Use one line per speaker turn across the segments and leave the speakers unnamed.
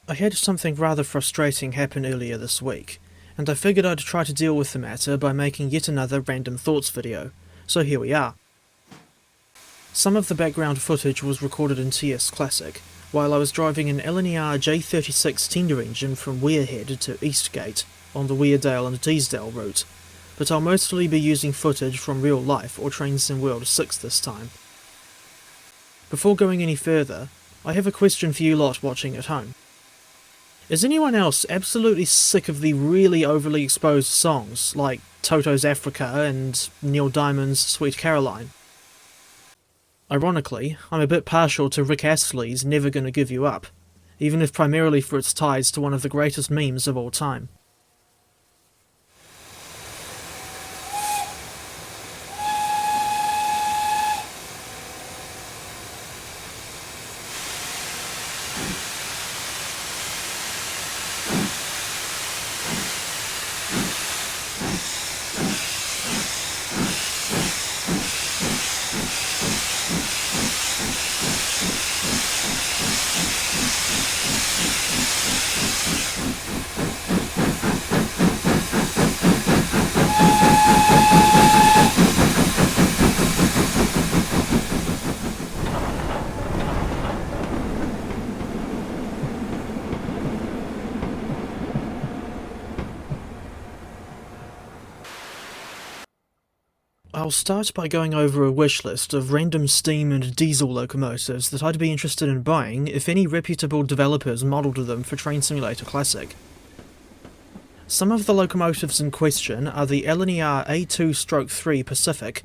I had something rather frustrating happen earlier this week, and I figured I'd try to deal with the matter by making yet another Random Thoughts video, so here we are. Some of the background footage was recorded in TS Classic, while I was driving an LNER J36 tender engine from Weirhead to Eastgate on the Weardale and Teesdale route, but I'll mostly be using footage from real life or Train Sim World 6 this time. Before going any further, I have a question for you lot watching at home. Is anyone else absolutely sick of the really overly exposed songs, like Toto's Africa and Neil Diamond's Sweet Caroline? Ironically, I'm a bit partial to Rick Astley's Never Gonna Give You Up, even if primarily for its ties to one of the greatest memes of all time. I'll start by going over a wish list of random steam and diesel locomotives that I'd be interested in buying if any reputable developers modelled them for Train Simulator Classic. Some of the locomotives in question are the LNER A2/3 Pacific,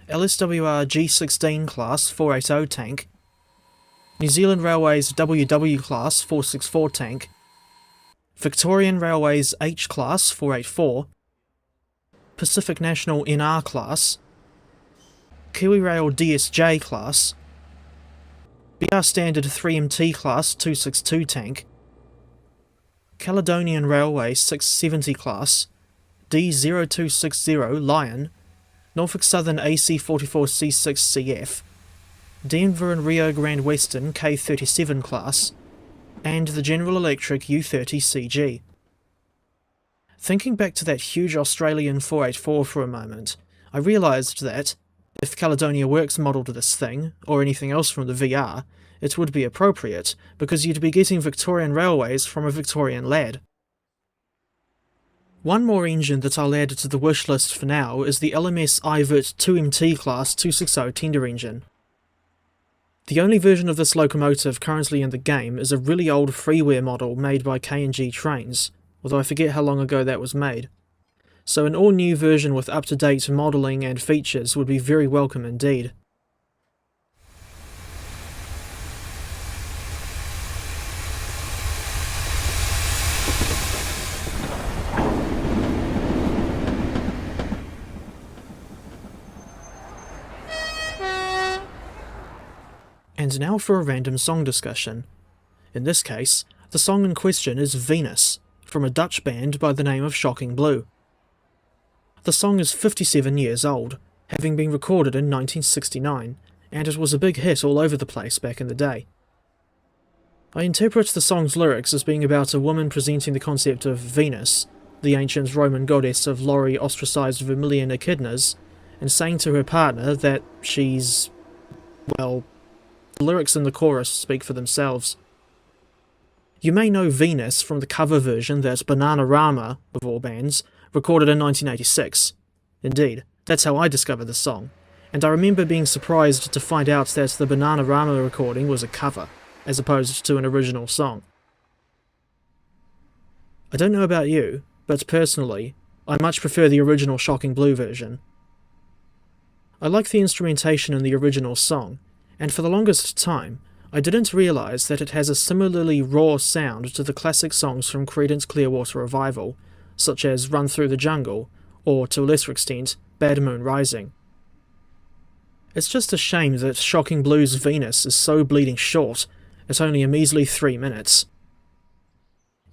LSWR G16 Class 480 tank, New Zealand Railways WW Class 464 tank, Victorian Railways H Class 484, Pacific National NR Class, KiwiRail DSJ Class, BR Standard 3MT Class 262 tank, Caledonian Railway 670 Class, D0260 Lion, Norfolk Southern AC44C6CF, Denver and Rio Grande Western K37 Class, and the General Electric U30CG. Thinking back to that huge Australian 484 for a moment, I realised that, if Caledonia Works modelled this thing, or anything else from the VR, it would be appropriate, because you'd be getting Victorian Railways from a Victorian lad. One more engine that I'll add to the wish list for now is the LMS iVert 2MT Class 260 tender engine. The only version of this locomotive currently in the game is a really old freeware model made by K&G Trains, although I forget how long ago that was made. So an all-new version with up-to-date modelling and features would be very welcome indeed. And now for a random song discussion. In this case, the song in question is Venus, from a Dutch band by the name of Shocking Blue. The song is 57 years old, having been recorded in 1969, and it was a big hit all over the place back in the day. I interpret the song's lyrics as being about a woman presenting the concept of Venus, the ancient Roman goddess of Lori ostracized vermilion echidnas, and saying to her partner that she's, well, the lyrics in the chorus speak for themselves. You may know Venus from the cover version that Bananarama, of all bands, recorded in 1986. Indeed, that's how I discovered the song, and I remember being surprised to find out that the Bananarama recording was a cover, as opposed to an original song. I don't know about you, but personally, I much prefer the original Shocking Blue version. I like the instrumentation in the original song, and for the longest time, I didn't realise that it has a similarly raw sound to the classic songs from Creedence Clearwater Revival, such as Run Through the Jungle, or to a lesser extent, Bad Moon Rising. It's just a shame that Shocking Blue's Venus is so bleeding short, at only a measly 3 minutes.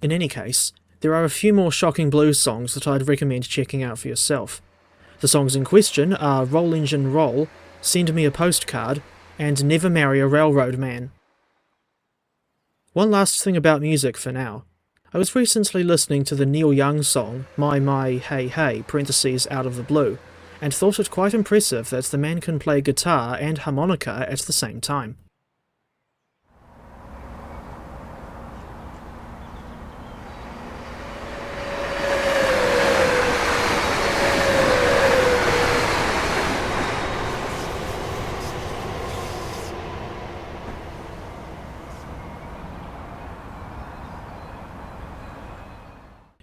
In any case, there are a few more shocking blues songs that I'd recommend checking out for yourself. The songs in question are Roll Engine Roll, Send Me a Postcard, and Never Marry a Railroad Man. One last thing about music for now. I was recently listening to the Neil Young song My Hey Hey (Out of the Blue), and thought it quite impressive that the man can play guitar and harmonica at the same time.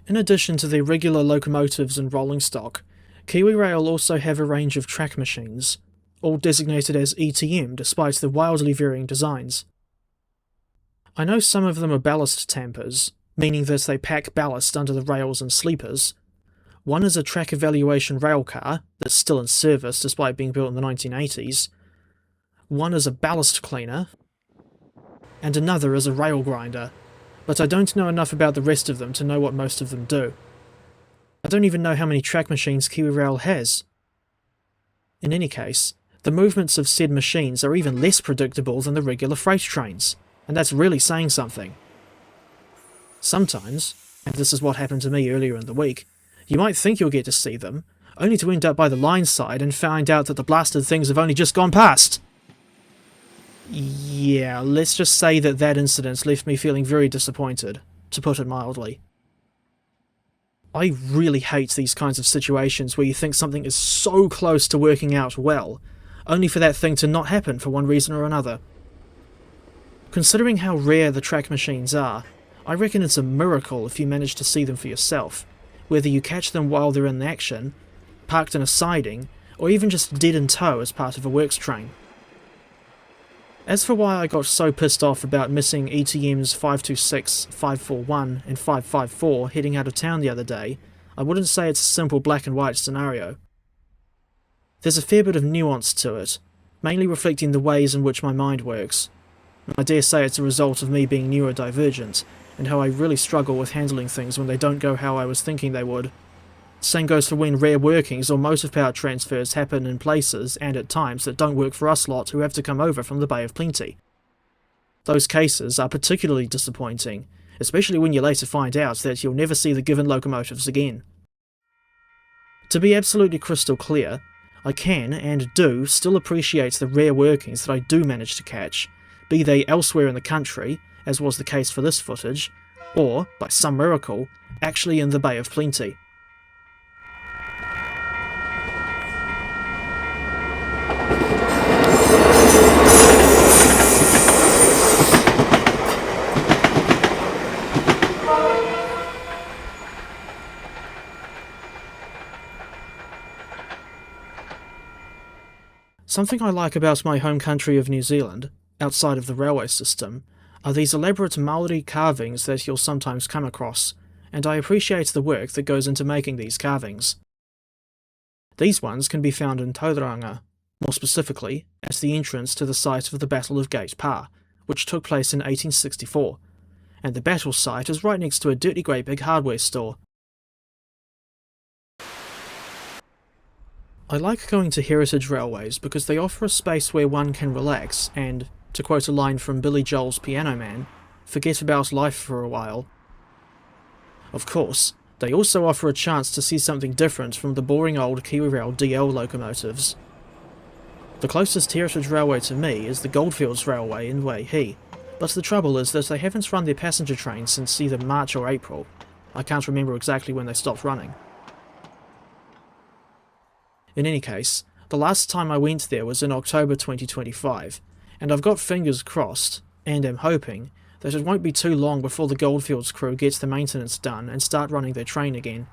In addition to their regular locomotives and rolling stock, KiwiRail also have a range of track machines, all designated as ETM despite the wildly varying designs. I know some of them are ballast tampers, meaning that they pack ballast under the rails and sleepers. One is a track evaluation rail car that's still in service despite being built in the 1980s. One is a ballast cleaner, and another is a rail grinder, but I don't know enough about the rest of them to know what most of them do. I don't even know how many track machines KiwiRail has. In any case, the movements of said machines are even less predictable than the regular freight trains, and that's really saying something. Sometimes, and this is what happened to me earlier in the week, you might think you'll get to see them, only to end up by the line side and find out that the blasted things have only just gone past. Yeah, let's just say that incident left me feeling very disappointed, to put it mildly. I really hate these kinds of situations where you think something is so close to working out well, only for that thing to not happen for one reason or another. Considering how rare the track machines are, I reckon it's a miracle if you manage to see them for yourself, whether you catch them while they're in action, parked in a siding, or even just dead in tow as part of a works train. As for why I got so pissed off about missing ETMs 526, 541 and 554 heading out of town the other day, I wouldn't say it's a simple black and white scenario. There's a fair bit of nuance to it, mainly reflecting the ways in which my mind works. I dare say it's a result of me being neurodivergent, and how I really struggle with handling things when they don't go how I was thinking they would. Same goes for when rare workings or motive power transfers happen in places and at times that don't work for us lot who have to come over from the Bay of Plenty. Those cases are particularly disappointing, especially when you later find out that you'll never see the given locomotives again. To be absolutely crystal clear, I can and do still appreciate the rare workings that I do manage to catch, be they elsewhere in the country, as was the case for this footage, or, by some miracle, actually in the Bay of Plenty. Something I like about my home country of New Zealand, outside of the railway system, are these elaborate Maori carvings that you'll sometimes come across, and I appreciate the work that goes into making these carvings. These ones can be found in Tauranga, more specifically at the entrance to the site of the Battle of Gate Pa, which took place in 1864, and the battle site is right next to a dirty great big hardware store. I like going to heritage railways because they offer a space where one can relax and, to quote a line from Billy Joel's Piano Man, forget about life for a while. Of course, they also offer a chance to see something different from the boring old KiwiRail DL locomotives. The closest heritage railway to me is the Goldfields Railway in Waihi, but the trouble is that they haven't run their passenger trains since either March or April. I can't remember exactly when they stopped running. In any case, the last time I went there was in October 2025, and I've got fingers crossed, and am hoping, that it won't be too long before the Goldfields crew gets the maintenance done and start running their train again.